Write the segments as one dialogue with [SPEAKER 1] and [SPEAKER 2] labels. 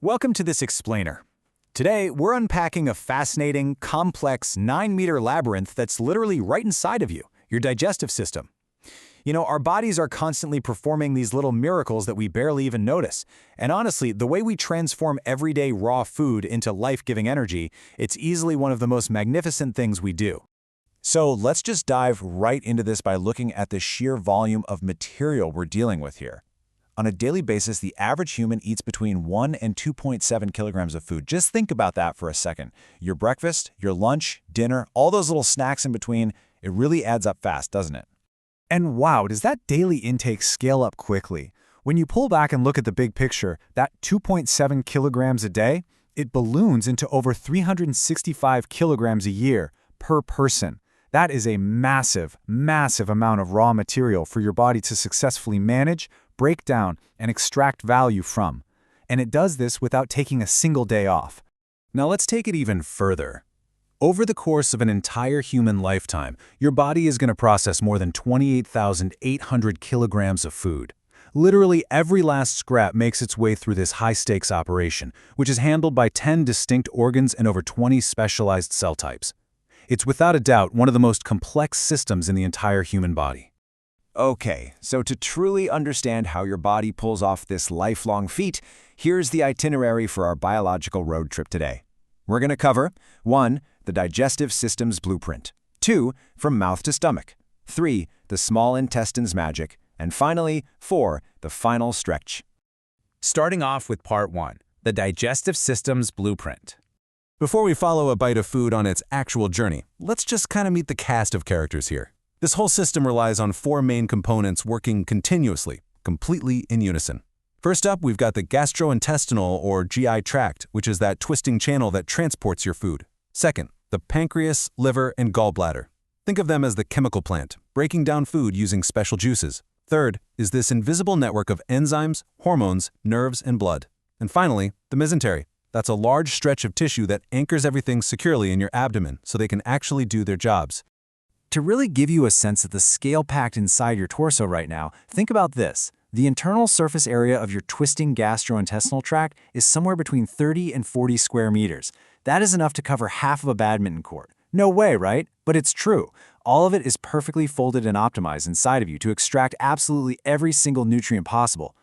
[SPEAKER 1] Welcome to this explainer. Today, we're unpacking a fascinating, complex 9-meter labyrinth that's literally right inside of you, your digestive system. Our bodies are constantly performing these little miracles that we barely even notice. And honestly, the way we transform everyday raw food into life-giving energy, it's easily one of the most magnificent things we do. So let's just dive right into this by looking at the sheer volume of material we're dealing with here. On a daily basis, the average human eats between 1 and 2.7 kilograms of food. Just think about that for a second. Your breakfast, your lunch, dinner, all those little snacks in between, it really adds up fast, doesn't it?
[SPEAKER 2] And wow, does that daily intake scale up quickly? When you pull back and look at the big picture, that 2.7 kilograms a day, it balloons into over 365 kilograms a year per person. That is a massive, massive amount of raw material for your body to successfully manage, break down, and extract value from. And it does this without taking a single day off.
[SPEAKER 1] Now let's take it even further. Over the course of an entire human lifetime, your body is going to process more than 28,800 kilograms of food. Literally every last scrap makes its way through this high-stakes operation, which is handled by 10 distinct organs and over 20 specialized cell types. It's without a doubt one of the most complex systems in the entire human body.
[SPEAKER 3] Okay, so to truly understand how your body pulls off this lifelong feat, here's the itinerary for our biological road trip today. We're going to cover 1. The digestive system's blueprint, 2. From mouth to stomach, 3. The small intestine's magic, and finally, 4. The final stretch.
[SPEAKER 1] Starting off with Part 1, the digestive system's blueprint. Before we follow a bite of food on its actual journey, let's just kind of meet the cast of characters here. This whole system relies on 4 main components working continuously, completely in unison. First up, we've got the gastrointestinal or GI tract, which is that twisting channel that transports your food. Second, the pancreas, liver, and gallbladder. Think of them as the chemical plant, breaking down food using special juices. Third is this invisible network of enzymes, hormones, nerves, and blood. And finally, the mesentery. That's a large stretch of tissue that anchors everything securely in your abdomen so they can actually do their jobs.
[SPEAKER 2] To really give you a sense of the scale packed inside your torso right now, think about this. The internal surface area of your twisting gastrointestinal tract is somewhere between 30 and 40 square meters. That is enough to cover half of a badminton court. No way, right? But it's true. All of it is perfectly folded and optimized inside of you to extract absolutely every single nutrient possible.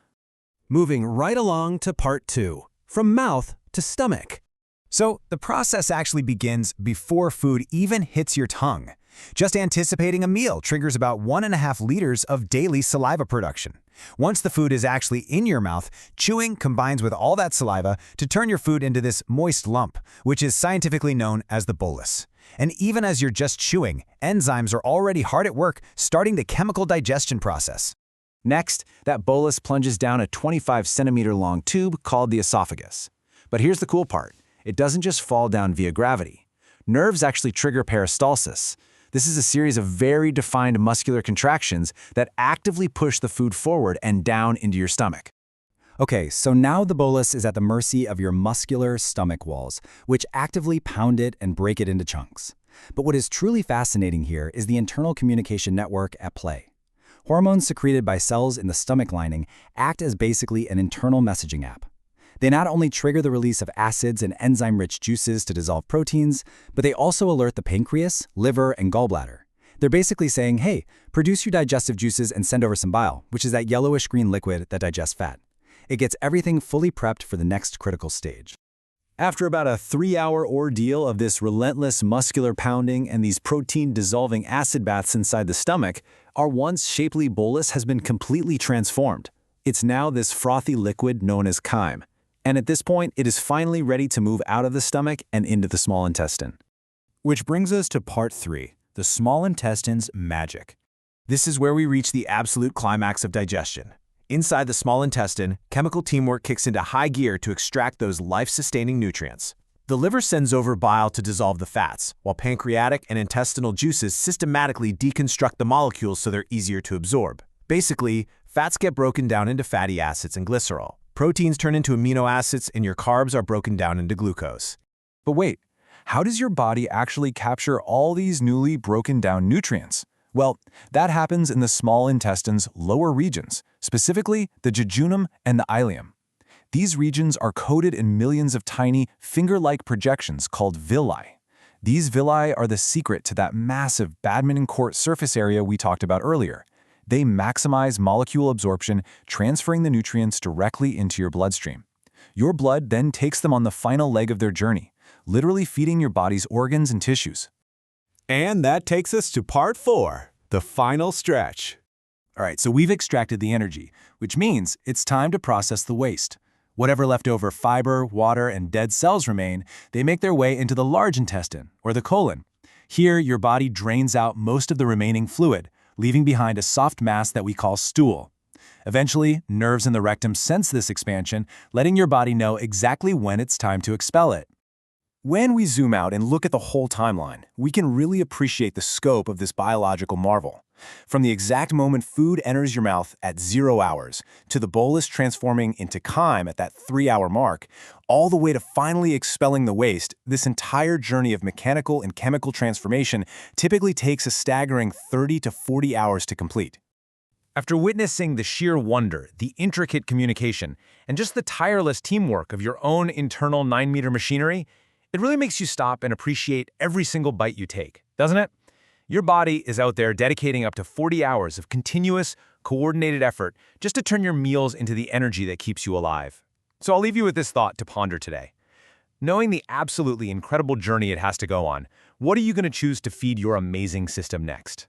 [SPEAKER 4] Moving right along to Part 2, from mouth to stomach.
[SPEAKER 1] So the process actually begins before food even hits your tongue. Just anticipating a meal triggers about 1.5 liters of daily saliva production. Once the food is actually in your mouth, chewing combines with all that saliva to turn your food into this moist lump, which is scientifically known as the bolus. And even as you're just chewing, enzymes are already hard at work starting the chemical digestion process. Next, that bolus plunges down a 25-centimeter-long tube called the esophagus. But here's the cool part. It doesn't just fall down via gravity. Nerves actually trigger peristalsis. This is a series of very defined muscular contractions that actively push the food forward and down into your stomach.
[SPEAKER 2] Okay, so now the bolus is at the mercy of your muscular stomach walls, which actively pound it and break it into chunks. But what is truly fascinating here is the internal communication network at play. Hormones secreted by cells in the stomach lining act as basically an internal messaging app. They not only trigger the release of acids and enzyme-rich juices to dissolve proteins, but they also alert the pancreas, liver, and gallbladder. They're basically saying, hey, produce your digestive juices and send over some bile, which is that yellowish-green liquid that digests fat. It gets everything fully prepped for the next critical stage.
[SPEAKER 1] After about a 3-hour ordeal of this relentless muscular pounding and these protein-dissolving acid baths inside the stomach, our once shapely bolus has been completely transformed. It's now this frothy liquid known as chyme. And at this point, it is finally ready to move out of the stomach and into the small intestine. Which brings us to Part 3, the small intestine's magic. This is where we reach the absolute climax of digestion. Inside the small intestine, chemical teamwork kicks into high gear to extract those life-sustaining nutrients. The liver sends over bile to dissolve the fats, while pancreatic and intestinal juices systematically deconstruct the molecules so they're easier to absorb. Basically, fats get broken down into fatty acids and glycerol. Proteins turn into amino acids, and your carbs are broken down into glucose.
[SPEAKER 2] But wait, how does your body actually capture all these newly broken down nutrients? Well, that happens in the small intestine's lower regions, specifically the jejunum and the ileum.
[SPEAKER 1] These regions are coated in millions of tiny, finger-like projections called villi. These villi are the secret to that massive badminton court surface area we talked about earlier. They maximize molecule absorption, transferring the nutrients directly into your bloodstream. Your blood then takes them on the final leg of their journey, literally feeding your body's organs and tissues.
[SPEAKER 4] And that takes us to part 4, the final stretch.
[SPEAKER 2] All right, so we've extracted the energy, which means it's time to process the waste. Whatever leftover fiber, water, and dead cells remain, they make their way into the large intestine, or the colon. Here, your body drains out most of the remaining fluid, leaving behind a soft mass that we call stool. Eventually, nerves in the rectum sense this expansion, letting your body know exactly when it's time to expel it. When we zoom out and look at the whole timeline, we can really appreciate the scope of this biological marvel. From the exact moment food enters your mouth at 0 hours, to the bolus transforming into chyme at that 3-hour mark, all the way to finally expelling the waste, this entire journey of mechanical and chemical transformation typically takes a staggering 30 to 40 hours to complete.
[SPEAKER 1] After witnessing the sheer wonder, the intricate communication, and just the tireless teamwork of your own internal 9-meter machinery, it really makes you stop and appreciate every single bite you take, doesn't it? Your body is out there dedicating up to 40 hours of continuous, coordinated effort just to turn your meals into the energy that keeps you alive. So I'll leave you with this thought to ponder today. Knowing the absolutely incredible journey it has to go on, what are you going to choose to feed your amazing system next?